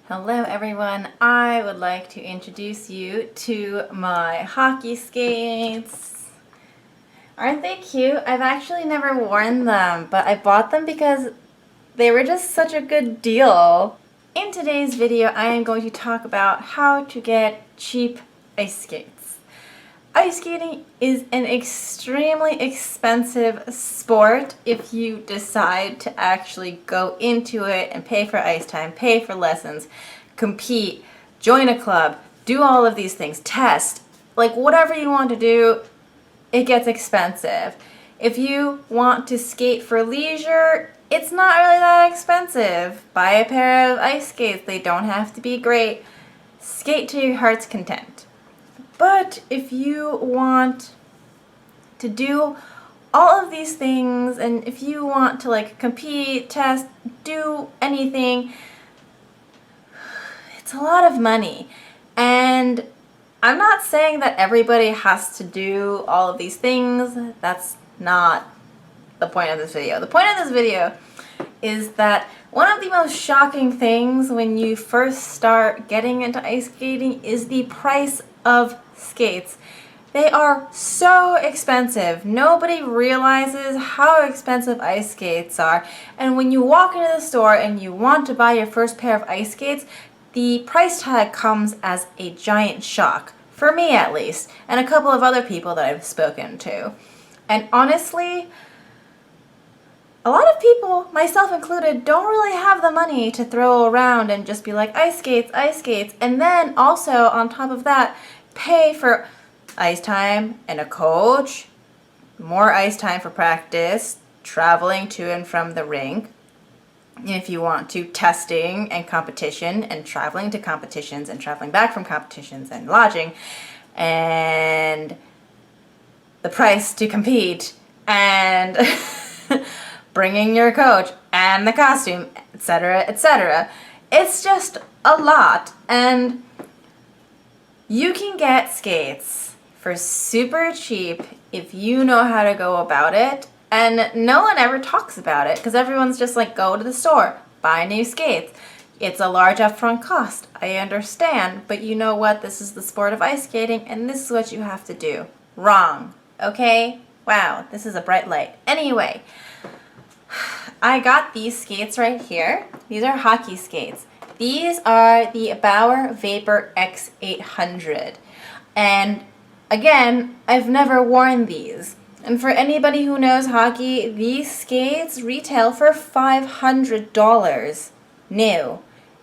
Hello everyone, I would like to introduce you to my hockey skates. Aren't they cute? I've actually never worn them, but I bought them because they were just such a good deal. In today's video, I am going to talk about how to get cheap ice skates. Ice skating is an extremely expensive sport if you decide to actually go into it and pay for ice time, pay for lessons, compete, join a club, do all of these things, test, like whatever you want to do, it gets expensive. If you want to skate for leisure, it's not really that expensive. Buy a pair of ice skates, they don't have to be great. Skate to your heart's content. But if you want to do all of these things, and if you want to like compete, test, do anything, it's a lot of money. And I'm not saying that everybody has to do all of these things. That's not the point of this video. The point of this video is that one of the most shocking things when you first start getting into ice skating is the price of skates. They are so expensive. Nobody realizes how expensive ice skates are. And when you walk into the store and you want to buy your first pair of ice skates, the price tag comes as a giant shock. For me at least, and a couple of other people that I've spoken to. And honestly, a lot of people, myself included, don't really have the money to throw around and just be like, ice skates, and then also, on top of that, pay for ice time and a coach, more ice time for practice, traveling to and from the rink, if you want to, testing and competition, and traveling to competitions and traveling back from competitions and lodging, and the price to compete, and bringing your coach, and the costume, etc., etc. It's just a lot, and you can get skates for super cheap if you know how to go about it, and no one ever talks about it because everyone's just like, go to the store, buy new skates. It's a large upfront cost, I understand, but you know what? This is the sport of ice skating, and this is what you have to do. Wrong, okay? Wow, this is a bright light. Anyway, I got these skates right here. These are hockey skates. These are the Bauer Vapor X800. And again, I've never worn these. And for anybody who knows hockey, these skates retail for $500 new.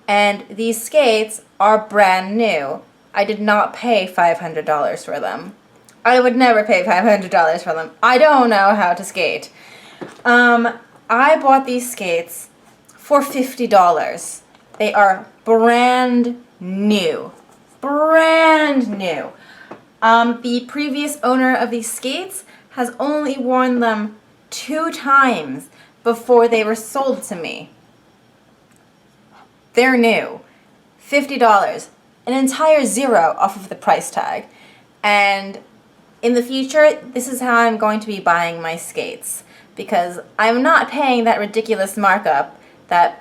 And these skates are brand new. I did not pay $500 for them. I would never pay $500 for them. I don't know how to skate. I bought these skates for $50. They are brand new. Brand new. The previous owner of these skates has only worn them 2 times before they were sold to me. They're new. $50. An entire zero off of the price tag. And in the future, this is how I'm going to be buying my skates. Because I'm not paying that ridiculous markup that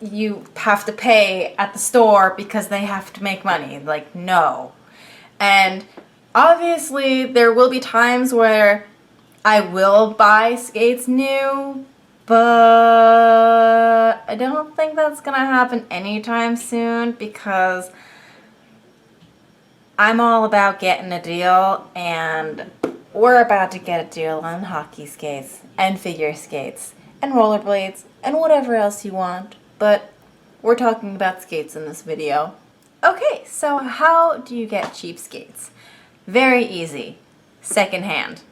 you have to pay at the store because they have to make money. Like, no. And obviously, there will be times where I will buy skates new, but I don't think that's gonna happen anytime soon because I'm all about getting a deal, and we're about to get a deal on hockey skates and figure skates and rollerblades and whatever else you want, but we're talking about skates in this video. Okay, so how do you get cheap skates? Very easy. Secondhand.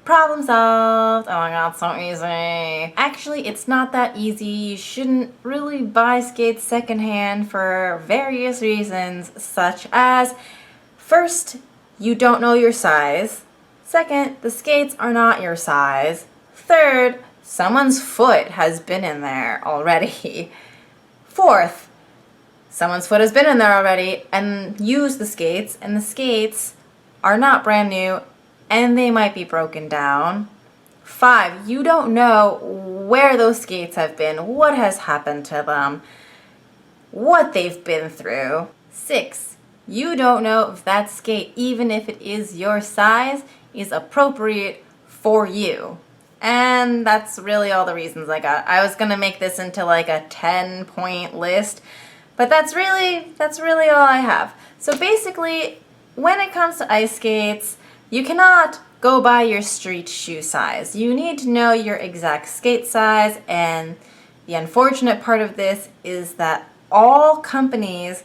Problem solved. Oh my god, so easy. Actually, it's not that easy. You shouldn't really buy skates secondhand for various reasons, such as, first, you don't know your size. Second, the skates are not your size. Third, someone's foot has been in there already. Fourth, someone's foot has been in there already and used the skates, and the skates are not brand new and they might be broken down. 5, you don't know where those skates have been, what has happened to them. what they've been through. 6, you don't know if that skate, even if it is your size, is appropriate for you. And that's really all the reasons I got. I was gonna make this into like a 10-point list, but that's really all I have. So basically, when it comes to ice skates, you cannot go by your street shoe size. You need to know your exact skate size, and the unfortunate part of this is that all companies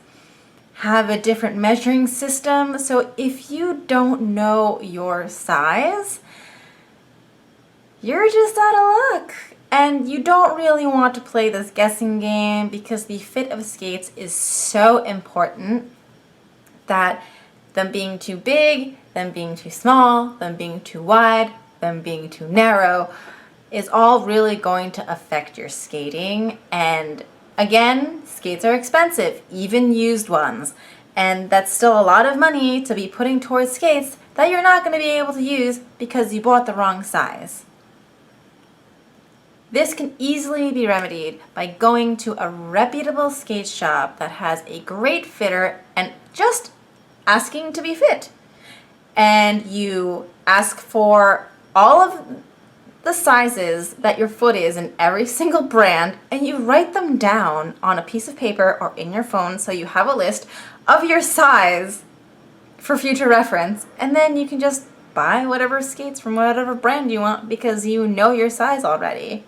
have a different measuring system. So if you don't know your size, you're just out of luck. And you don't really want to play this guessing game because the fit of skates is so important that them being too big, them being too small, them being too wide, them being too narrow is all really going to affect your skating. And again, skates are expensive, even used ones. And that's still a lot of money to be putting towards skates that you're not going to be able to use because you bought the wrong size. This can easily be remedied by going to a reputable skate shop that has a great fitter and just asking to be fit. And you ask for all of the sizes that your foot is in every single brand, and you write them down on a piece of paper or in your phone so you have a list of your size for future reference, and then you can just buy whatever skates from whatever brand you want because you know your size already.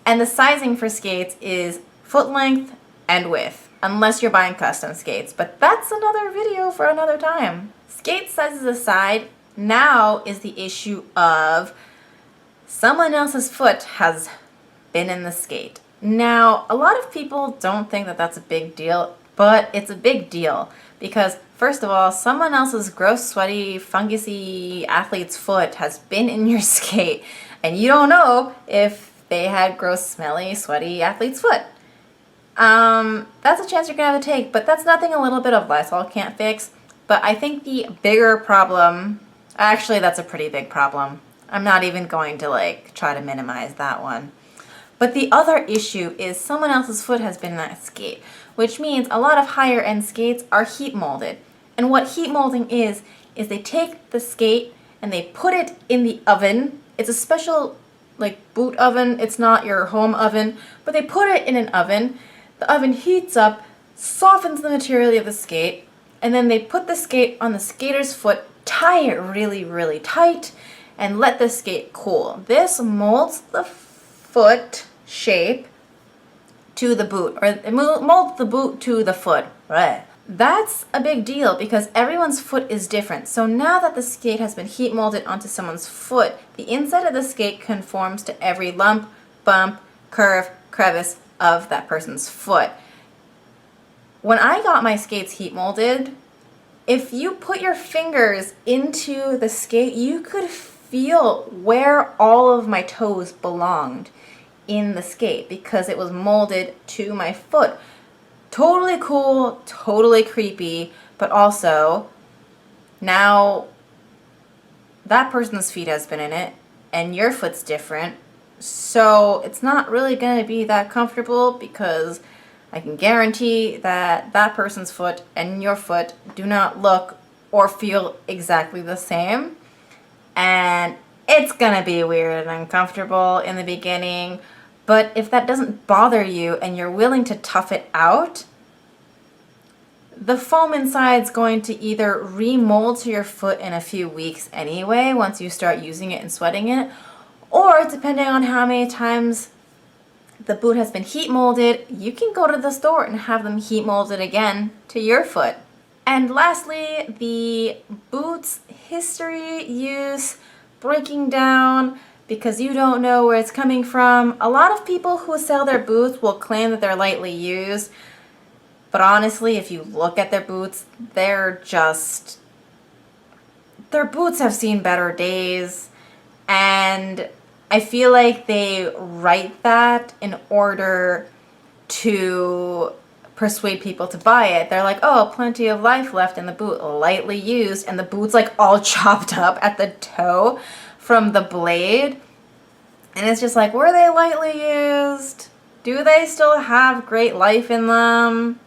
And the sizing for skates is foot length and width, unless you're buying custom skates, but that's another video for another time. Skate sizes aside, now is the issue of someone else's foot has been in the skate. Now, a lot of people don't think that that's a big deal, but it's a big deal because, first of all, someone else's gross, sweaty, fungusy athlete's foot has been in your skate, and you don't know if they had gross, smelly, sweaty athlete's foot. That's a chance you're gonna have to take, but that's nothing a little bit of Lysol can't fix. But I think the bigger problem, actually that's a pretty big problem. I'm not even going to try to minimize that one. But the other issue is someone else's foot has been in that skate, which means a lot of higher end skates are heat molded. And what heat molding is they take the skate and they put it in the oven. It's a special boot oven. It's not your home oven, but they put it in an oven. The oven heats up, softens the material of the skate, and then they put the skate on the skater's foot, tie it really, really tight, and let the skate cool. This molds the foot shape to the boot, or it molds the boot to the foot. Right. That's a big deal because everyone's foot is different. So now that the skate has been heat molded onto someone's foot, the inside of the skate conforms to every lump, bump, curve, crevice of that person's foot. When I got my skates heat molded, if you put your fingers into the skate, you could feel where all of my toes belonged in the skate because it was molded to my foot. Totally cool, totally creepy, but also now that person's feet has been in it and your foot's different, so it's not really going to be that comfortable because I can guarantee that that person's foot and your foot do not look or feel exactly the same, and it's going to be weird and uncomfortable in the beginning. But if that doesn't bother you and you're willing to tough it out, the foam inside is going to either remold to your foot in a few weeks anyway, once you start using it and sweating in it, or depending on how many times the boot has been heat molded, you can go to the store and have them heat molded again to your foot. And lastly, the boot's history, use, breaking down, because you don't know where it's coming from. A lot of people who sell their boots will claim that they're lightly used, but honestly, if you look at their boots, their boots have seen better days, and I feel like they write that in order to persuade people to buy it. They're like, oh, plenty of life left in the boot, lightly used, and the boot's all chopped up at the toe from the blade. And it's just were they lightly used? Do they still have great life in them?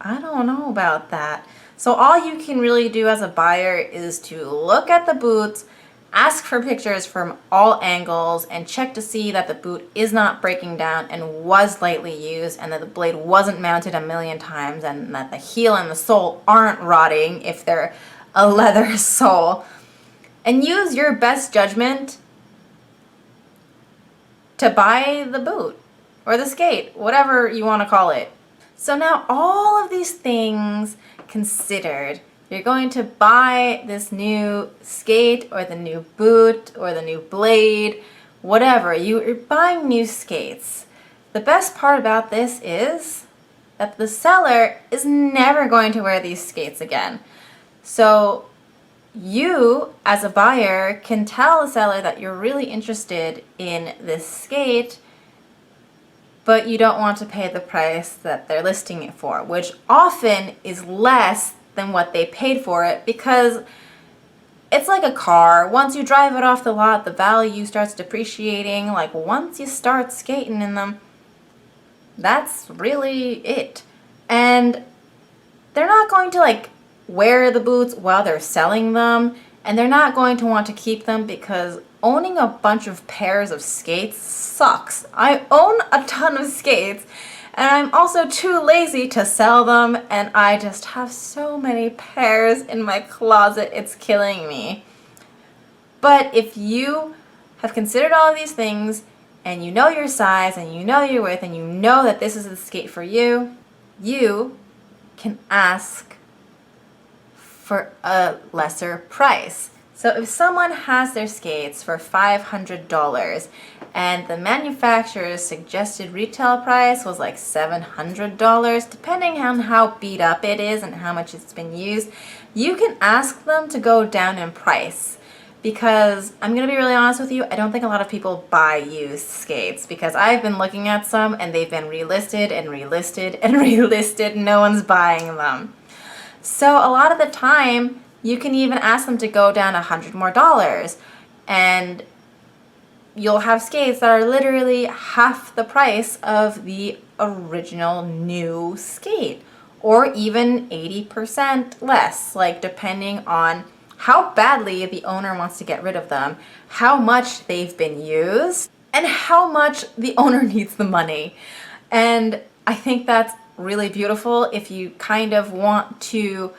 I don't know about that. So all you can really do as a buyer is to look at the boots, ask for pictures from all angles, and check to see that the boot is not breaking down and was lightly used, and that the blade wasn't mounted a million times, and that the heel and the sole aren't rotting if they're a leather sole. And use your best judgment to buy the boot or the skate, whatever you want to call it. So now all of these things considered, you're going to buy this new skate or the new boot or the new blade, whatever. You're buying new skates. The best part about this is that the seller is never going to wear these skates again. So you, as a buyer, can tell the seller that you're really interested in this skate, but you don't want to pay the price that they're listing it for, which often is less than what they paid for it, because it's like a car. Once you drive it off the lot, the value starts depreciating. Like, once you start skating in them, that's really it. And they're not going to like wear the boots while they're selling them, and they're not going to want to keep them, because owning a bunch of pairs of skates sucks. I own a ton of skates, and I'm also too lazy to sell them, and I just have so many pairs in my closet, it's killing me. But if you have considered all of these things, and you know your size, and you know your width, and you know that this is the skate for you, you can ask for a lesser price. So if someone has their skates for $500 and the manufacturer's suggested retail price was like $700, depending on how beat up it is and how much it's been used, you can ask them to go down in price. Because I'm going to be really honest with you, I don't think a lot of people buy used skates, because I've been looking at some and they've been relisted and relisted and relisted. No one's buying them. So a lot of the time, you can even ask them to go down $100 more, and you'll have skates that are literally half the price of the original new skate, or even 80% less, like depending on how badly the owner wants to get rid of them, how much they've been used, and how much the owner needs the money. And I think that's really beautiful if you kind of want to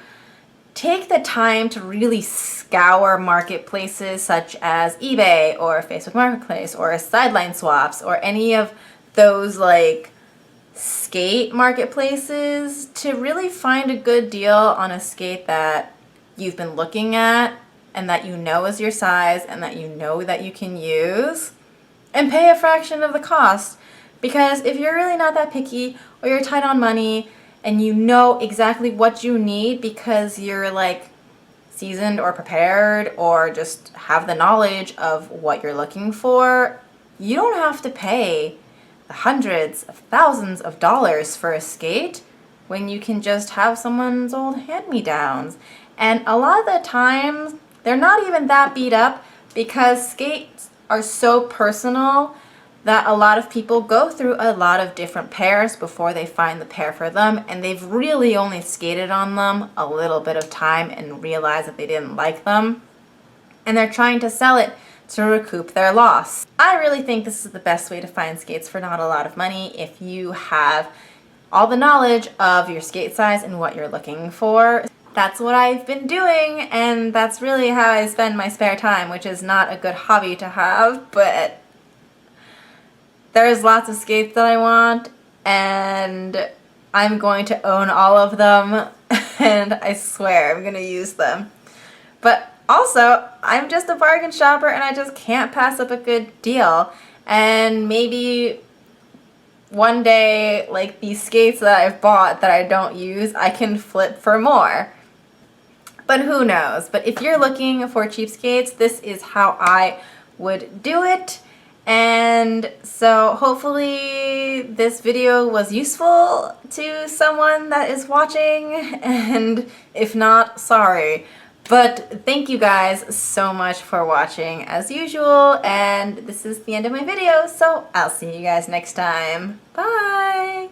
take the time to really scour marketplaces such as eBay or Facebook Marketplace or Sideline Swaps or any of those like skate marketplaces to really find a good deal on a skate that you've been looking at and that you know is your size and that you know that you can use, and pay a fraction of the cost. Because if you're really not that picky, or you're tight on money and you know exactly what you need because you're like seasoned or prepared or just have the knowledge of what you're looking for, you don't have to pay the hundreds of thousands of dollars for a skate when you can just have someone's old hand-me-downs. And a lot of the times, they're not even that beat up, because skates are so personal that a lot of people go through a lot of different pairs before they find the pair for them, and they've really only skated on them a little bit of time and realized that they didn't like them, and they're trying to sell it to recoup their loss. I really think this is the best way to find skates for not a lot of money if you have all the knowledge of your skate size and what you're looking for. That's what I've been doing, and that's really how I spend my spare time, which is not a good hobby to have, but there's lots of skates that I want, and I'm going to own all of them, and I swear I'm going to use them. But also, I'm just a bargain shopper, and I just can't pass up a good deal. And maybe one day, like these skates that I've bought that I don't use, I can flip for more. But who knows? But if you're looking for cheap skates, this is how I would do it. And so hopefully this video was useful to someone that is watching, and if not, sorry. But thank you guys so much for watching as usual, and this is the end of my video, so I'll see you guys next time. Bye!